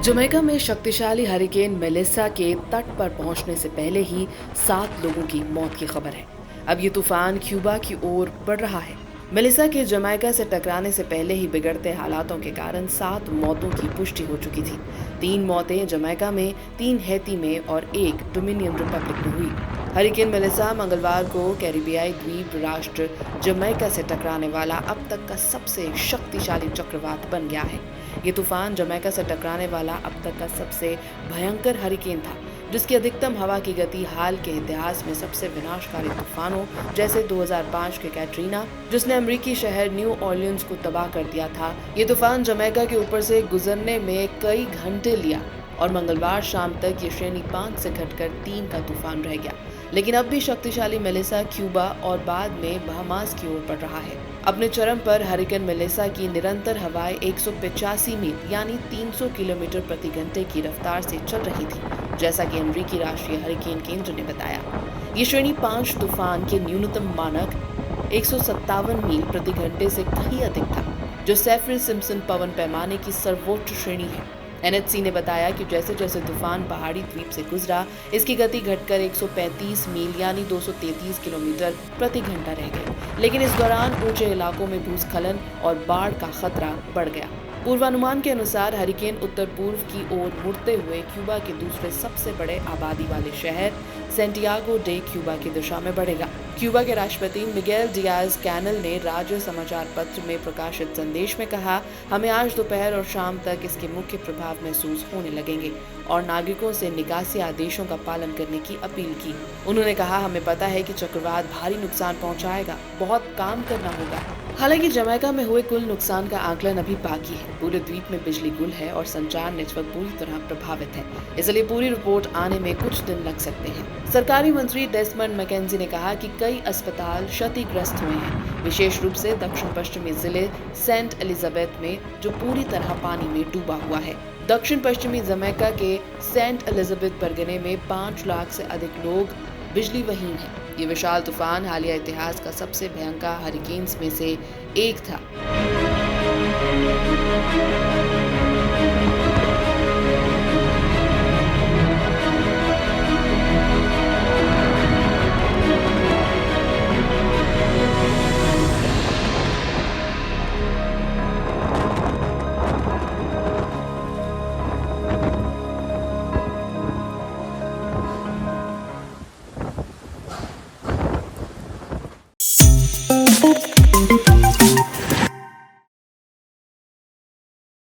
Jamaica में शक्तिशाली hurricane Melissa के तट पर पहुंचने से पहले ही 7 लोगों की मौत की खबर है। अब ये तूफान क्यूबा की ओर बढ़ रहा है। मेलिसा के जमैका से टकराने से पहले ही बिगड़ते हालातों के कारण 7 मौतों की पुष्टि हो चुकी थी। 3 मौतें जमैका में, 3 हैती में और 1 डोमिनियन रिपब्लिक में हुई। हरिकेन मेलिसा मंगलवार को कैरिबियाई द्वीप राष्ट्र जमैका से टकराने वाला अब तक का सबसे शक्तिशाली चक्रवात बन गया है। ये तूफान जमैका से टकराने वाला अब तक का सबसे भयंकर हरिकेन था, जिसकी अधिकतम हवा की गति हाल के इतिहास में सबसे विनाशकारी तूफानों जैसे 2005 के कैटरीना, जिसने अमेरिकी शहर न्यू ऑर्लियंस को तबाह कर दिया था। ये तूफान जमैका के ऊपर से गुजरने में कई घंटे लिया और मंगलवार शाम तक ये श्रेणी 5 से घटकर 3 का तूफान रह गया। लेकिन अब भी शक्तिशाली मेलिसा क्यूबा और बाद में बहामास की ओर बढ़ रहा है। अपने चरम पर हरिकेन मेलिसा की निरंतर हवाएं 185 मील यानी 300 किलोमीटर प्रति घंटे की रफ्तार से चल रही थी, जैसा कि अमेरिकी राष्ट्रीय हरिकेन केंद्र ने बताया। ये श्रेणी 5 तूफान के न्यूनतम मानक 157 मील प्रति घंटे से कहीं अधिक था, जो सैफिर सिम्पसन पवन पैमाने की सर्वोच्च श्रेणी है। एनएचसी ने बताया कि जैसे जैसे तूफान पहाड़ी द्वीप से गुजरा, इसकी गति घटकर 135 मील यानी 233 किलोमीटर प्रति घंटा रह गई। लेकिन इस दौरान ऊंचे इलाकों में भूस्खलन और बाढ़ का खतरा बढ़ गया। पूर्वानुमान के अनुसार हरिकेन उत्तर पूर्व की ओर मुड़ते हुए क्यूबा के दूसरे सबसे बड़े आबादी वाले शहर सेंटियागो डे क्यूबा की दिशा में बढ़ेगा। क्यूबा के राष्ट्रपति मिगेल डियाज कैनल ने राज्य समाचार पत्र में प्रकाशित संदेश में कहा, हमें आज दोपहर और शाम तक इसके मुख्य प्रभाव महसूस होने लगेंगे और नागरिकों से निकासी आदेशों का पालन करने की अपील की। उन्होंने कहा, हमें पता है कि चक्रवात भारी नुकसान पहुंचाएगा, बहुत काम करना होगा। हालांकि जमैका में हुए कुल नुकसान का आकलन अभी बाकी है। पूरे द्वीप में बिजली गुल है और संचार नेटवर्क पूरी तरह प्रभावित है, इसलिए पूरी रिपोर्ट आने में कुछ दिन लग सकते हैं। सरकारी मंत्री डेस्मंड मैकेंजी ने कहा कि कई अस्पताल क्षतिग्रस्त हुए हैं, विशेष रूप से दक्षिण पश्चिमी जिले सेंट एलिजाबेथ में, जो पूरी तरह पानी में डूबा हुआ है। दक्षिण पश्चिमी जमैका के सेंट एलिजाबेथ परगने में 5 लाख से अधिक लोग बिजली वहीन है। ये विशाल तूफान हालिया इतिहास का सबसे भयंकर हरिकेन्स में से एक था।